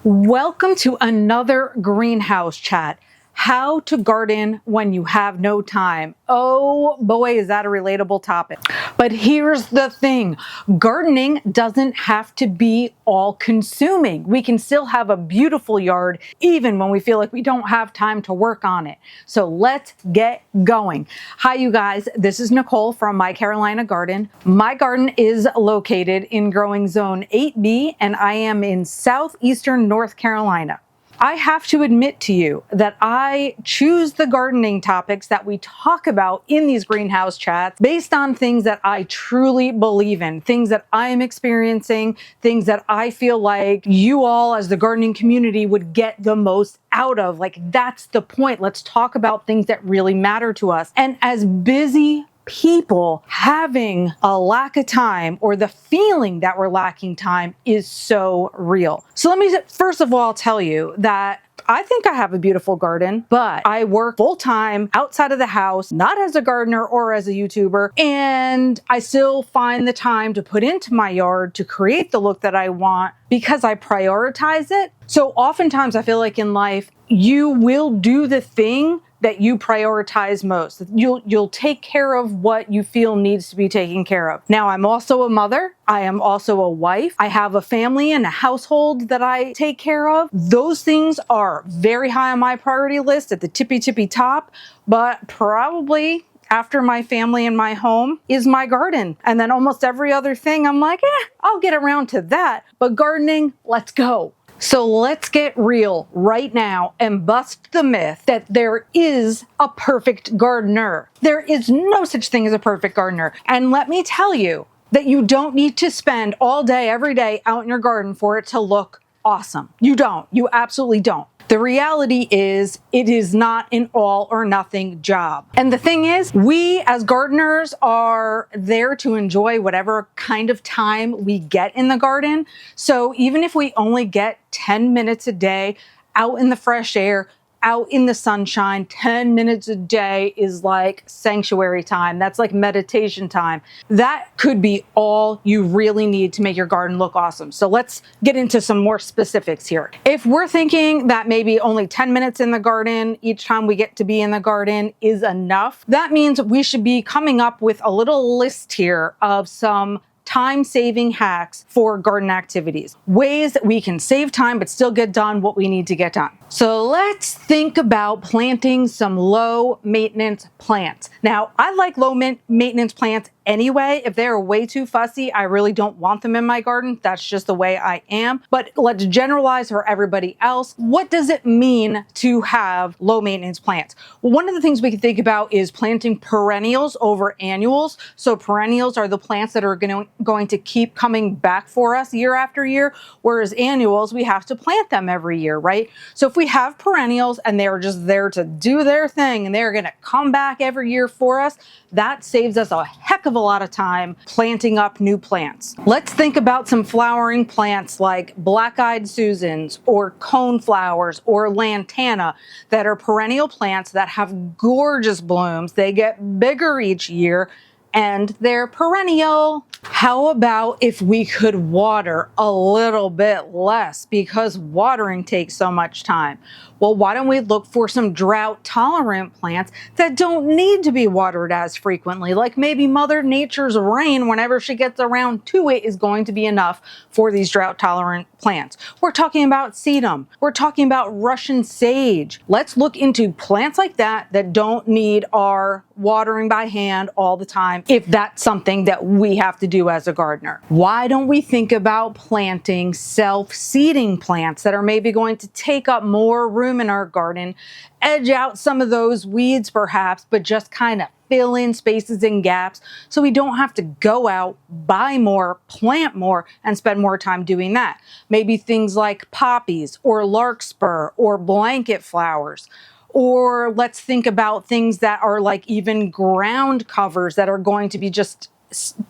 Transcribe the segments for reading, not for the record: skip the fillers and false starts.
Welcome to another greenhouse chat. How to garden when you have no time. Oh boy, is that a relatable topic. But here's the thing, gardening doesn't have to be all consuming. We can still have a beautiful yard even when we feel like we don't have time to work on it. So let's get going. Hi you guys, this is Nicole from My Carolina Garden. My garden is located in growing zone 8B and I am in southeastern North Carolina. I have to admit to you that I choose the gardening topics that we talk about in these greenhouse chats based on things that I truly believe in, things that I'm experiencing, things that I feel like you all as the gardening community would get the most out of. Like, that's the point. Let's talk about things that really matter to us. And as busy people, having a lack of time or the feeling that we're lacking time is so real. So let me first of all tell you that I think I have a beautiful garden, but I work full-time outside of the house, not as a gardener or as a YouTuber, and I still find the time to put into my yard to create the look that I want because I prioritize it. So oftentimes I feel like in life, you will do the thing that you prioritize most. You'll take care of what you feel needs to be taken care of. Now, I'm also a mother. I am also a wife. I have a family and a household that I take care of. Those things are very high on my priority list at the tippy top, but probably after my family and my home is my garden. And then almost every other thing, I'm like, I'll get around to that. But gardening, let's go. So let's get real right now and bust the myth that there is a perfect gardener. There is no such thing as a perfect gardener. And let me tell you that you don't need to spend all day, every day out in your garden for it to look awesome. You don't. You absolutely don't. The reality is it is not an all or nothing job. And the thing is, we as gardeners are there to enjoy whatever kind of time we get in the garden. So even if we only get 10 minutes a day out in the fresh air, out in the sunshine, 10 minutes a day is like sanctuary time. That's like meditation time. That could be all you really need to make your garden look awesome. So let's get into some more specifics here. If we're thinking that maybe only 10 minutes in the garden each time we get to be in the garden is enough, that means we should be coming up with a little list here of some time-saving hacks for garden activities. Ways that we can save time but still get done what we need to get done. So let's think about planting some low-maintenance plants. Now, I like low-maintenance plants anyway. If they're way too fussy, I really don't want them in my garden. That's just the way I am. But let's generalize for everybody else. What does it mean to have low-maintenance plants? Well, one of the things we can think about is planting perennials over annuals. So perennials are the plants that are going to keep coming back for us year after year, whereas annuals, we have to plant them every year, right? So if we have perennials and they're just there to do their thing and they're going to come back every year for us, that saves us a heck of a lot of time planting up new plants. Let's think about some flowering plants like black-eyed Susans or coneflowers or lantana that are perennial plants that have gorgeous blooms. They get bigger each year and they're perennial. How about if we could water a little bit less because watering takes so much time? Well, why don't we look for some drought-tolerant plants that don't need to be watered as frequently? Like maybe Mother Nature's rain, whenever she gets around to it, is going to be enough for these drought-tolerant plants. We're talking about sedum. We're talking about Russian sage. Let's look into plants like that that don't need our watering by hand all the time, if that's something that we have to do as a gardener. Why don't we think about planting self-seeding plants that are maybe going to take up more room in our garden, edge out some of those weeds perhaps, but just kind of fill in spaces and gaps so we don't have to go out, buy more, plant more, and spend more time doing that. Maybe things like poppies or larkspur or blanket flowers. Or let's think about things that are like even ground covers that are going to be just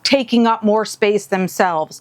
taking up more space themselves.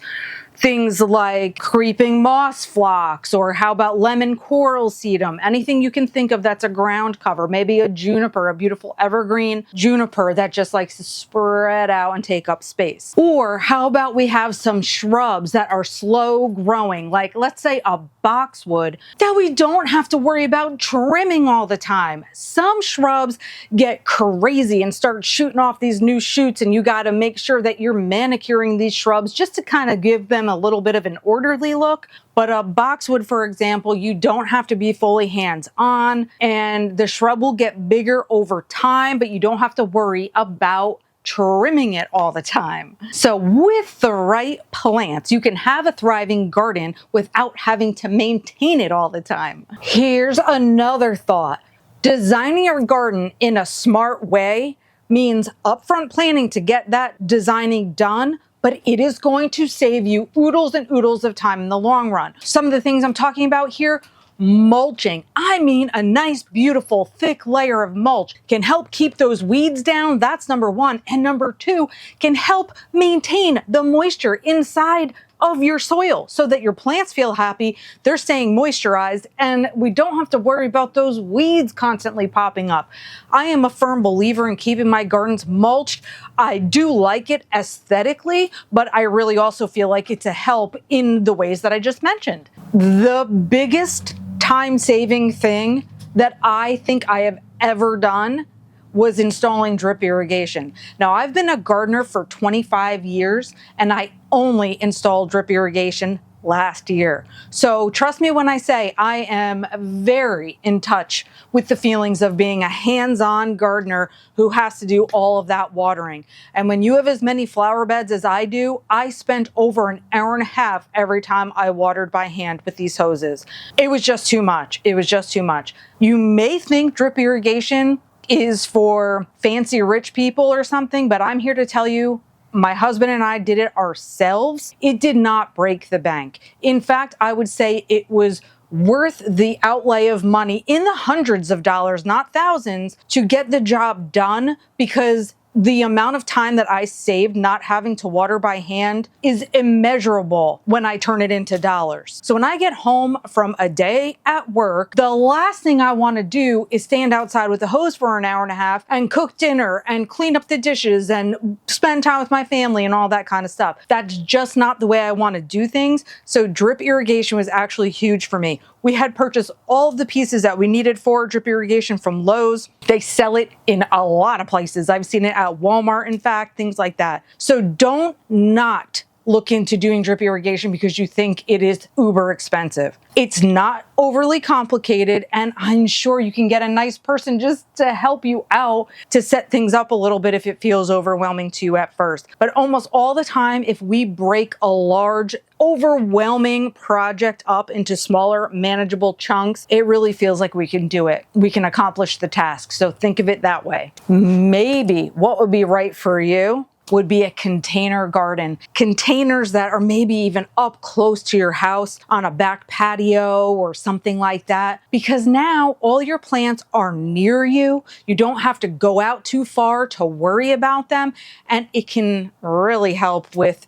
Things like creeping moss phlox, or how about lemon coral sedum? Anything you can think of that's a ground cover. Maybe a juniper, a beautiful evergreen juniper that just likes to spread out and take up space. Or how about we have some shrubs that are slow growing, like let's say a boxwood, that we don't have to worry about trimming all the time. Some shrubs get crazy and start shooting off these new shoots, and you got to make sure that you're manicuring these shrubs just to kind of give them a little bit of an orderly look. But a boxwood, for example, you don't have to be fully hands-on, and the shrub will get bigger over time, but you don't have to worry about trimming it all the time. So with the right plants, you can have a thriving garden without having to maintain it all the time. Here's another thought. Designing your garden in a smart way means upfront planning to get that designing done, but it is going to save you oodles and oodles of time in the long run. Some of the things I'm talking about here: mulching. I mean, a nice, beautiful, thick layer of mulch can help keep those weeds down. That's number one. And number two, can help maintain the moisture inside of your soil so that your plants feel happy, they're staying moisturized, and we don't have to worry about those weeds constantly popping up. I am a firm believer in keeping my gardens mulched. I do like it aesthetically, but I really also feel like it's a help in the ways that I just mentioned. The biggest time-saving thing that I think I have ever done was installing drip irrigation. Now, I've been a gardener for 25 years, and I only installed drip irrigation last year. So trust me when I say I am very in touch with the feelings of being a hands-on gardener who has to do all of that watering. And when you have as many flower beds as I do, I spent over an hour and a half every time I watered by hand with these hoses. It was just too much. It was just too much. You may think drip irrigation is for fancy rich people or something, but I'm here to tell you, my husband and I did it ourselves. It did not break the bank. In fact, I would say it was worth the outlay of money in the hundreds of dollars, not thousands, to get the job done, because the amount of time that I saved not having to water by hand is immeasurable when I turn it into dollars. So when I get home from a day at work, the last thing I want to do is stand outside with a hose for an hour and a half and cook dinner and clean up the dishes and spend time with my family and all that kind of stuff. That's just not the way I want to do things. So drip irrigation was actually huge for me. We had purchased all of the pieces that we needed for drip irrigation from Lowe's. They sell it in a lot of places. I've seen it at Walmart, in fact, things like that. So don't not look into doing drip irrigation because you think it is uber expensive. It's not overly complicated, and I'm sure you can get a nice person just to help you out to set things up a little bit if it feels overwhelming to you at first. But almost all the time, if we break a large, overwhelming project up into smaller, manageable chunks, it really feels like we can do it. We can accomplish the task. So think of it that way. Maybe what would be right for you would be a container garden. Containers that are maybe even up close to your house on a back patio or something like that. Because now all your plants are near you. You don't have to go out too far to worry about them. And it can really help with,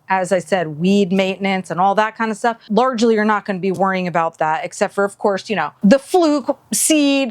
as I said, weed maintenance and all that kind of stuff. Largely, you're not going to be worrying about that, except for, of course, the fluke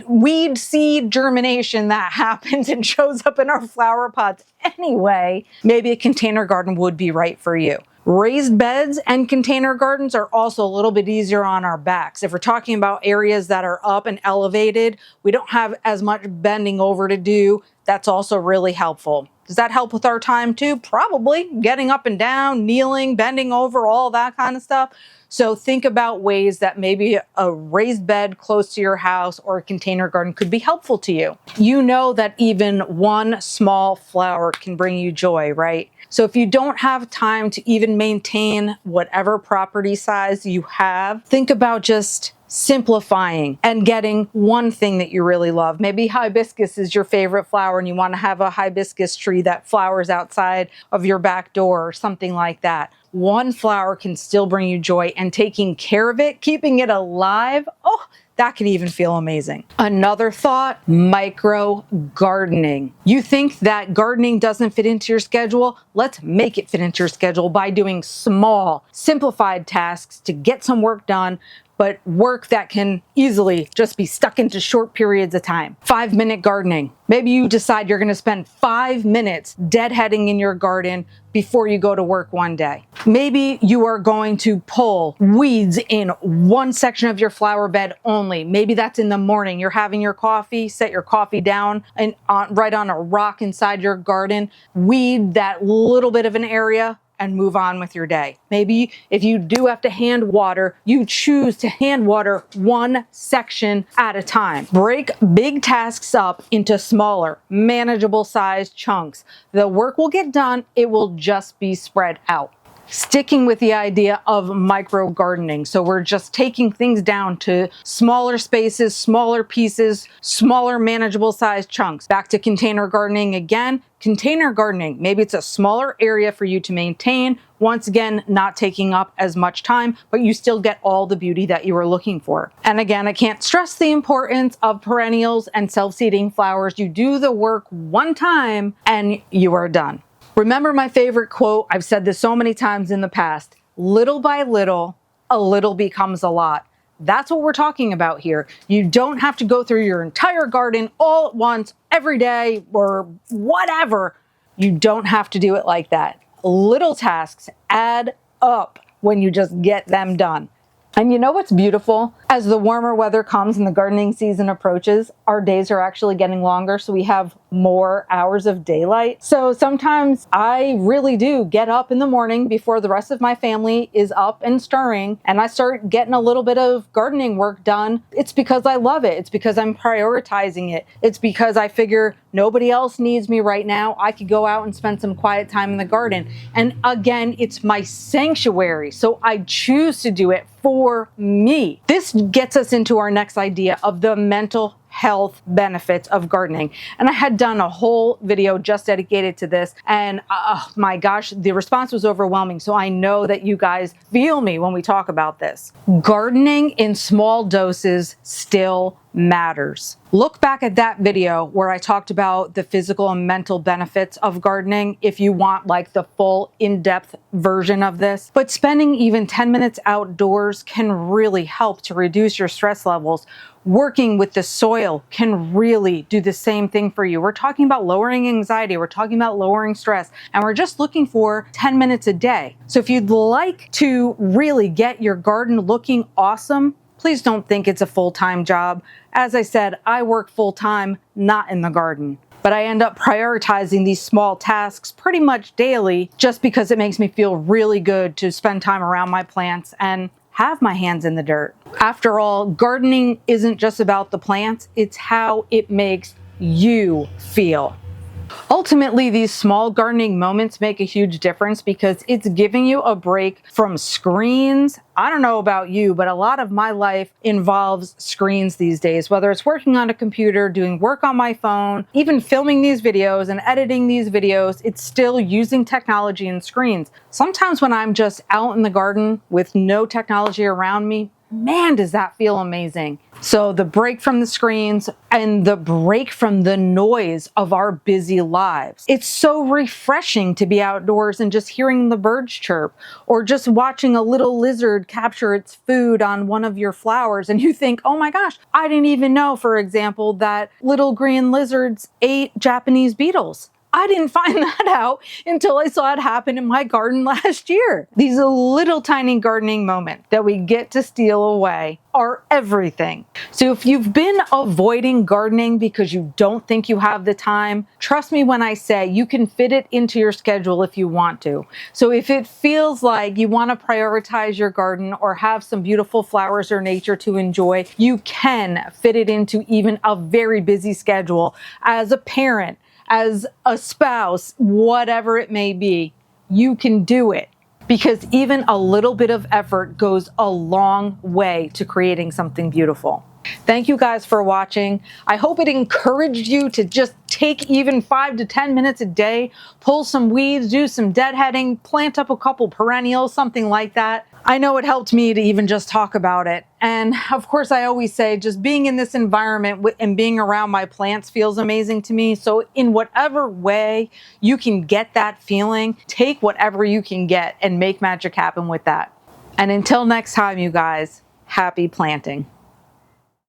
weed seed germination that happens and shows up in our flower pots anyway. Maybe a container garden would be right for you. Raised beds and container gardens are also a little bit easier on our backs. If we're talking about areas that are up and elevated, we don't have as much bending over to do. That's also really helpful. Does that help with our time too? Probably. Getting up and down, kneeling, bending over, all that kind of stuff. So think about ways that maybe a raised bed close to your house or a container garden could be helpful to you. You know that even one small flower can bring you joy, right? So if you don't have time to even maintain whatever property size you have, think about just simplifying and getting one thing that you really love. Maybe hibiscus is your favorite flower and you want to have a hibiscus tree that flowers outside of your back door or something like that. One flower can still bring you joy, and taking care of it, keeping it alive, oh, that could even feel amazing. Another thought, micro gardening. You think that gardening doesn't fit into your schedule? Let's make it fit into your schedule by doing small, simplified tasks to get some work done, but work that can easily just be stuck into short periods of time. 5-minute gardening. Maybe you decide you're gonna spend 5 minutes deadheading in your garden before you go to work one day. Maybe you are going to pull weeds in one section of your flower bed only. Maybe that's in the morning. You're having your coffee, set your coffee down and right on a rock inside your garden, weed that little bit of an area, and move on with your day. Maybe if you do have to hand water, you choose to hand water one section at a time. Break big tasks up into smaller, manageable sized chunks. The work will get done, it will just be spread out. Sticking with the idea of micro gardening. So we're just taking things down to smaller spaces, smaller pieces, smaller manageable sized chunks. Back to container gardening again. Container gardening, maybe it's a smaller area for you to maintain. Once again, not taking up as much time, but you still get all the beauty that you were looking for. And again, I can't stress the importance of perennials and self-seeding flowers. You do the work one time and you are done. Remember my favorite quote, I've said this so many times in the past, little by little, a little becomes a lot. That's what we're talking about here. You don't have to go through your entire garden all at once, every day, or whatever. You don't have to do it like that. Little tasks add up when you just get them done. And you know what's beautiful? As the warmer weather comes and the gardening season approaches, our days are actually getting longer, so we have more hours of daylight. So sometimes I really do get up in the morning before the rest of my family is up and stirring, and I start getting a little bit of gardening work done. It's because I love it. It's because I'm prioritizing it. It's because I figure nobody else needs me right now. I could go out and spend some quiet time in the garden. And again, it's my sanctuary, so I choose to do it for me. This gets us into our next idea of the mental health benefits of gardening. And I had done a whole video just dedicated to this, and oh my gosh, the response was overwhelming. So I know that you guys feel me when we talk about this. Gardening in small doses still matters. Look back at that video where I talked about the physical and mental benefits of gardening if you want like the full in-depth version of this. But spending even 10 minutes outdoors can really help to reduce your stress levels. Working with the soil can really do the same thing for you. We're talking about lowering anxiety, we're talking about lowering stress, and we're just looking for 10 minutes a day. So if you'd like to really get your garden looking awesome, please don't think it's a full-time job. As I said, I work full-time, not in the garden. But I end up prioritizing these small tasks pretty much daily just because it makes me feel really good to spend time around my plants and have my hands in the dirt. After all, gardening isn't just about the plants, it's how it makes you feel. Ultimately, these small gardening moments make a huge difference because it's giving you a break from screens. I don't know about you, but a lot of my life involves screens these days, whether it's working on a computer, doing work on my phone, even filming these videos and editing these videos, it's still using technology and screens. Sometimes when I'm just out in the garden with no technology around me, man, does that feel amazing. So the break from the screens and the break from the noise of our busy lives. It's so refreshing to be outdoors and just hearing the birds chirp, or just watching a little lizard capture its food on one of your flowers and you think, oh my gosh, I didn't even know, for example, that little green lizards ate Japanese beetles. I didn't find that out until I saw it happen in my garden last year. These little tiny gardening moments that we get to steal away are everything. So if you've been avoiding gardening because you don't think you have the time, trust me when I say you can fit it into your schedule if you want to. So if it feels like you want to prioritize your garden or have some beautiful flowers or nature to enjoy, you can fit it into even a very busy schedule. As a parent, as a spouse, whatever it may be, you can do it, because even a little bit of effort goes a long way to creating something beautiful. Thank you guys for watching. I hope it encouraged you to just take even 5 to 10 minutes a day, pull some weeds, do some deadheading, plant up a couple perennials, something like that. I know it helped me to even just talk about it. And of course, I always say just being in this environment and being around my plants feels amazing to me. So in whatever way you can get that feeling, take whatever you can get and make magic happen with that. And until next time, you guys, happy planting.